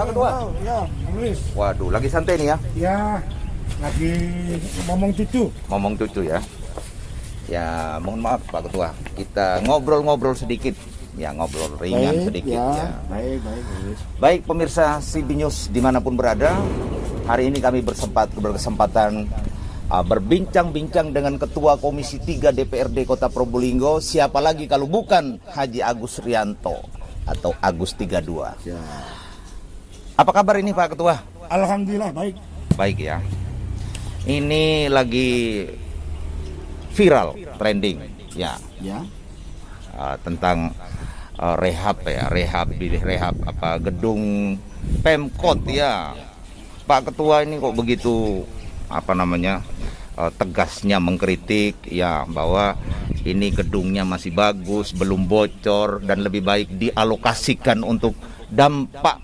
Pak Ketua. Ya, Luis. Waduh, lagi santai nih ya? Ya, lagi ngomong cucu. Ngomong cucu ya. Ya, mohon maaf Pak Ketua. Kita ngobrol-ngobrol sedikit. Ya, ngobrol ringan sedikit ya. Baik, Luis. Baik pemirsa CB News dimanapun berada, hari ini kami berkesempatan berbincang-bincang dengan Ketua Komisi 3 DPRD Kota Probolinggo. Siapa lagi kalau bukan Haji Agus Rianto atau Agus 32. Ya. Apa kabar ini Pak Ketua? Alhamdulillah baik. Baik ya. Ini lagi viral, trending ya. Ya. Tentang rehab apa gedung Pemkot ya. Pak Ketua ini kok begitu tegasnya mengkritik ya bahwa ini gedungnya masih bagus, belum bocor dan lebih baik dialokasikan untuk dampak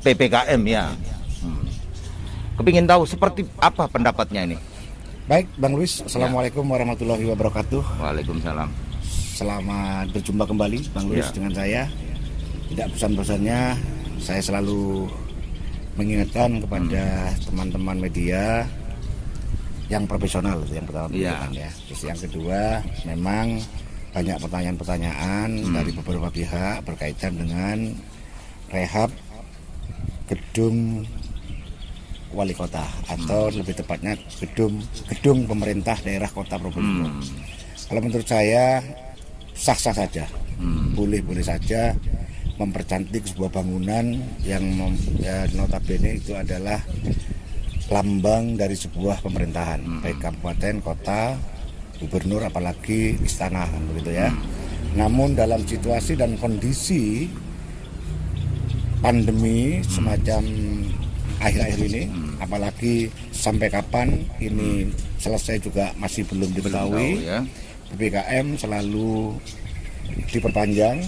PPKM ya. Kepingin tahu seperti apa pendapatnya ini. Baik, Bang Luis. Assalamualaikum warahmatullahi wabarakatuh. Waalaikumsalam. Selamat berjumpa kembali Bang Luis dengan saya. Tidak bosan-bosannya saya selalu mengingatkan kepada teman-teman media yang profesional, yang pertama ya. Terus yang kedua, memang banyak pertanyaan-pertanyaan dari beberapa pihak berkaitan dengan rehab gedung wali kota atau lebih tepatnya gedung pemerintah daerah Kota Probolinggo. Kalau menurut saya sah-sah saja, boleh-boleh saja mempercantik sebuah bangunan yang notabene itu adalah lambang dari sebuah pemerintahan, baik kabupaten, kota, gubernur, apalagi istana, kan begitu ya. Namun dalam situasi dan kondisi pandemi semacam akhir-akhir ini, apalagi sampai kapan ini selesai juga masih belum diketahui. PPKM selalu diperpanjang.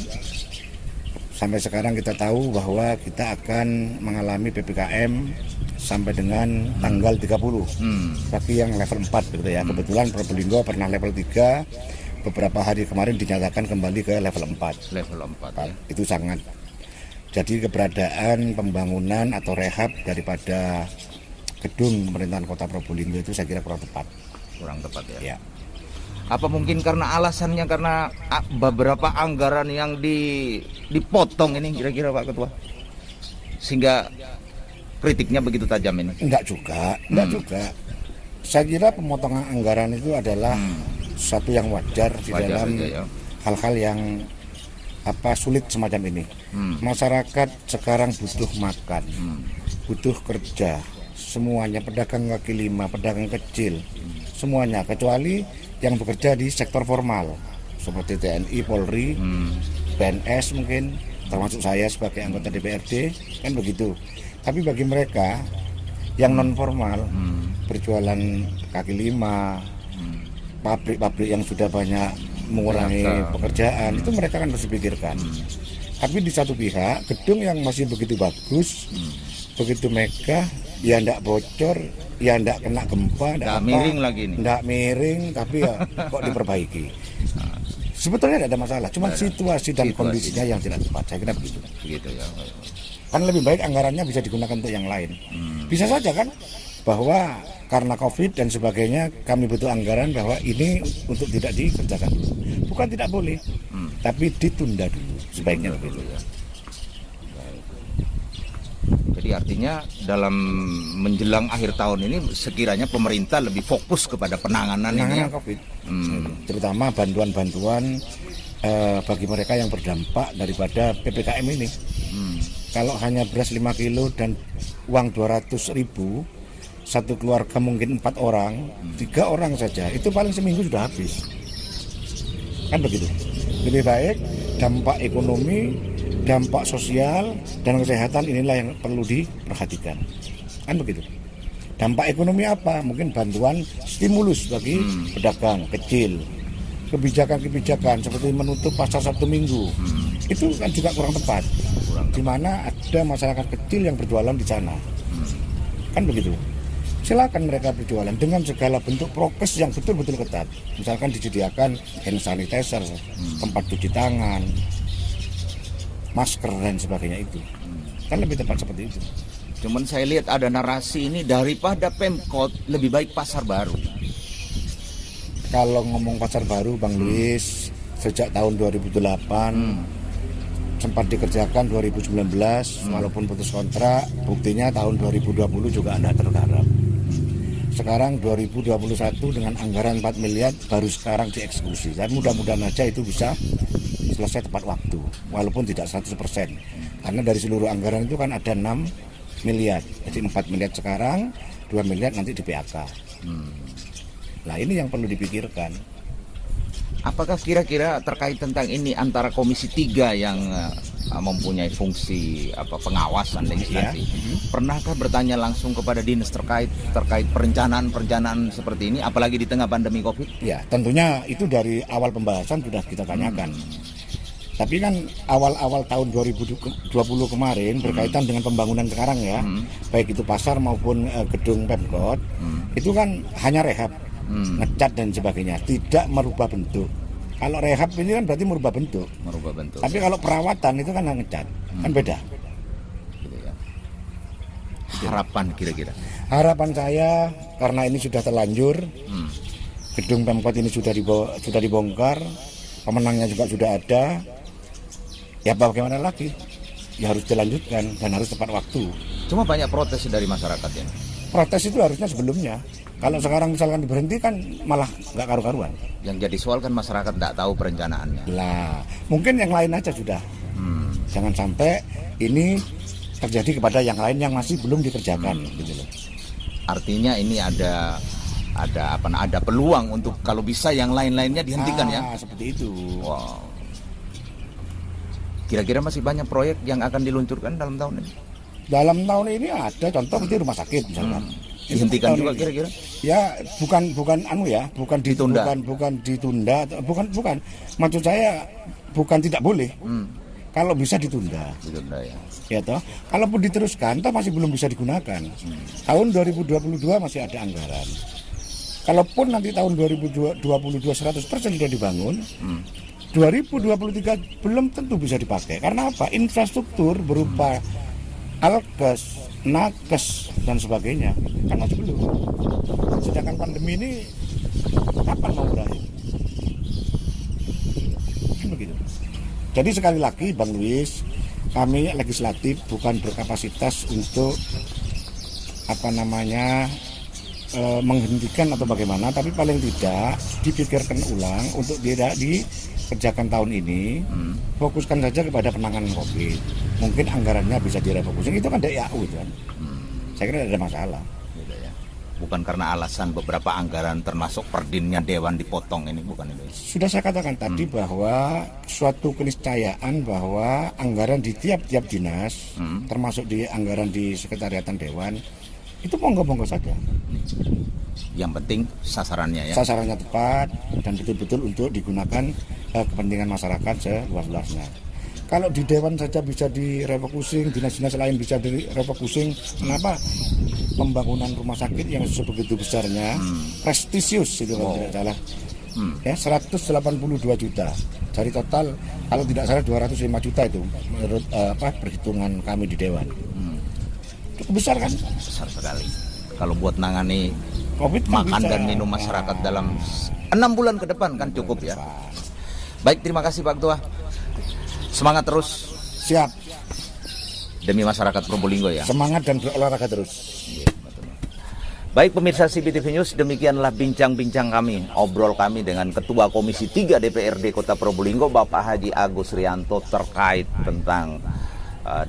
Sampai sekarang kita tahu bahwa kita akan mengalami PPKM sampai dengan tanggal 30. Tapi yang level 4 gitu ya. Kebetulan Probolinggo pernah level 3. Beberapa hari kemarin dinyatakan kembali ke level 4. Level 4 ya. Itu sangat. Jadi keberadaan pembangunan atau rehab daripada gedung pemerintahan Kota Probolinggo itu saya kira kurang tepat. Kurang tepat ya. Ya. Apa mungkin karena alasannya karena beberapa anggaran yang dipotong ini kira-kira Pak Ketua, sehingga kritiknya begitu tajam ini? Enggak juga. Saya kira pemotongan anggaran itu adalah satu yang wajar di dalam hal-hal yang sulit semacam ini. Masyarakat sekarang butuh makan, butuh kerja, semuanya, pedagang kaki lima, pedagang kecil, semuanya, kecuali yang bekerja di sektor formal seperti TNI, Polri, PNS mungkin, termasuk saya sebagai anggota DPRD, kan begitu. Tapi bagi mereka yang non formal, berjualan kaki lima, pabrik-pabrik yang sudah banyak mengurangi pekerjaan, itu mereka kan harus dipikirkan. Tapi di satu pihak, gedung yang masih begitu bagus, begitu megah, ya ndak bocor, ya ndak kena gempa, ndak miring lagi nih. Ndak miring, tapi ya kok diperbaiki. Sebetulnya tidak ada masalah, cuma situasi dan kondisinya yang tidak tepat. Saya kira begitu. Begitu ya. Kan lebih baik anggarannya bisa digunakan untuk yang lain. Bisa saja kan bahwa karena COVID dan sebagainya kami butuh anggaran bahwa ini untuk tidak dikerjakan dulu. Bukan tidak boleh, tapi ditunda dulu. Sebaiknya begitu ya. Jadi artinya dalam menjelang akhir tahun ini sekiranya pemerintah lebih fokus kepada penanganan ini ya? COVID, terutama bantuan-bantuan bagi mereka yang berdampak daripada PPKM ini. Kalau hanya beras 5 kilo dan uang 200.000, satu keluarga mungkin 4 orang, 3 orang saja, itu paling seminggu sudah habis. Kan begitu. Lebih baik dampak ekonomi, dampak sosial dan kesehatan inilah yang perlu diperhatikan. Kan begitu. Dampak ekonomi apa? Mungkin bantuan stimulus bagi pedagang kecil. Kebijakan-kebijakan seperti menutup pasar Sabtu Minggu. Itu kan juga kurang tepat. Di mana ada masyarakat kecil yang berjualan di sana. Kan begitu. Silakan mereka berjualan dengan segala bentuk prokes yang betul-betul ketat. Misalkan disediakan hand sanitizer, tempat cuci tangan, masker dan sebagainya itu. Kan lebih tepat seperti itu. Cuman saya lihat ada narasi ini daripada Pemkot lebih baik pasar baru. Kalau ngomong pasar baru Bang Luis, sejak tahun 2008 sempat dikerjakan 2019 walaupun putus kontrak, buktinya tahun 2020 juga tidak tergarap. Sekarang 2021 dengan anggaran 4 miliar baru sekarang dieksekusi. Dan mudah-mudahan aja itu bisa selesai tepat waktu, walaupun tidak 100%. Karena dari seluruh anggaran itu kan ada 6 miliar. Jadi 4 miliar sekarang, 2 miliar nanti di PHK. Nah ini yang perlu dipikirkan. Apakah kira-kira terkait tentang ini antara Komisi 3 yang mempunyai fungsi pengawasan legislasi, pernahkah bertanya langsung kepada dinas terkait perencanaan seperti ini, apalagi di tengah pandemi COVID? Ya, tentunya itu dari awal pembahasan sudah kita tanyakan. Tapi kan awal-awal tahun 2020 kemarin berkaitan dengan pembangunan sekarang ya, baik itu pasar maupun gedung Pemkot, itu kan hanya rehab. Ngecat dan sebagainya, tidak merubah bentuk. Kalau rehab ini kan berarti merubah bentuk. Tapi kalau perawatan itu kan ngecat, kan beda. Gitu ya. Harapan kira-kira? Harapan saya karena ini sudah terlanjur, gedung Pemkot ini sudah dibongkar, pemenangnya juga sudah ada. Ya bagaimana lagi? Ya harus dilanjutkan dan harus tepat waktu. Cuma banyak protes dari masyarakat ini. Protes itu harusnya sebelumnya. Kalau sekarang misalkan diberhentikan malah nggak karu-karuan. Yang jadi soal kan masyarakat nggak tahu perencanaannya. Lah, mungkin yang lain aja sudah. Jangan sampai ini terjadi kepada yang lain yang masih belum dikerjakan, gitu loh. Artinya ini ada peluang untuk kalau bisa yang lain-lainnya dihentikan ya. Seperti itu. Wow. Kira-kira masih banyak proyek yang akan diluncurkan dalam tahun ini? Dalam tahun ini ada contoh di rumah sakit misalkan. Dihentikan juga kira-kira? Ya, bukan ditunda. Bukan. Maksud saya bukan tidak boleh. Kalau bisa ditunda. Ya. Ya toh. Kalaupun diteruskan, toh masih belum bisa digunakan. Tahun 2022 masih ada anggaran. Kalaupun nanti tahun 2022 100% sudah dibangun, 2023 belum tentu bisa dipakai. Karena apa? Infrastruktur berupa alkes, nakes dan sebagainya kan masih belum. Sedangkan pandemi ini kapan mau berakhir? Kan begitu. Jadi sekali lagi Bang Luis, kami legislatif bukan berkapasitas untuk menghentikan atau bagaimana, tapi paling tidak dipikirkan ulang untuk tidak dikerjakan tahun ini, fokuskan saja kepada penanganan COVID. Mungkin anggarannya bisa direfocusing, itu kan DAU itu kan. Saya kira tidak ada masalah. Gitu ya. Bukan karena alasan beberapa anggaran termasuk perdinnya Dewan dipotong ini, bukan itu. Sudah saya katakan tadi bahwa suatu keniscayaan bahwa anggaran di tiap-tiap dinas, termasuk di anggaran di sekretariatan Dewan, itu monggo-monggo saja. Yang penting sasarannya ya. Sasarannya tepat dan betul-betul untuk digunakan kepentingan masyarakat seluas-luasnya. Kalau di Dewan saja bisa direfocusing, dinas-dinas lain bisa direfocusing, kenapa pembangunan rumah sakit yang sebegitu besarnya, prestisius itu kalau tidak salah, ya 182 juta. Dari total kalau tidak salah 205 juta itu menurut perhitungan kami di Dewan. Cukup besar kan? Besar sekali. Kalau buat nangani COVID makan dan minum masyarakat dalam 6 bulan ke depan kan cukup ya. Baik, terima kasih Pak Ketua. Semangat terus. Siap. Demi masyarakat Probolinggo ya. Semangat dan berolahraga terus. Baik pemirsa CBTV News, demikianlah bincang-bincang kami, obrol kami dengan Ketua Komisi 3 DPRD Kota Probolinggo, Bapak Haji Agus Rianto, terkait tentang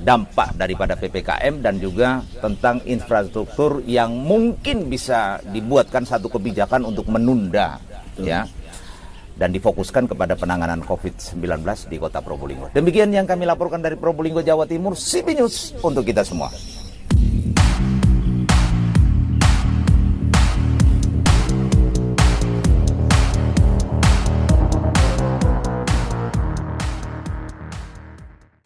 dampak daripada PPKM dan juga tentang infrastruktur yang mungkin bisa dibuatkan satu kebijakan untuk menunda ya, dan difokuskan kepada penanganan COVID-19 di Kota Probolinggo. Demikian yang kami laporkan dari Probolinggo, Jawa Timur, CB News untuk kita semua.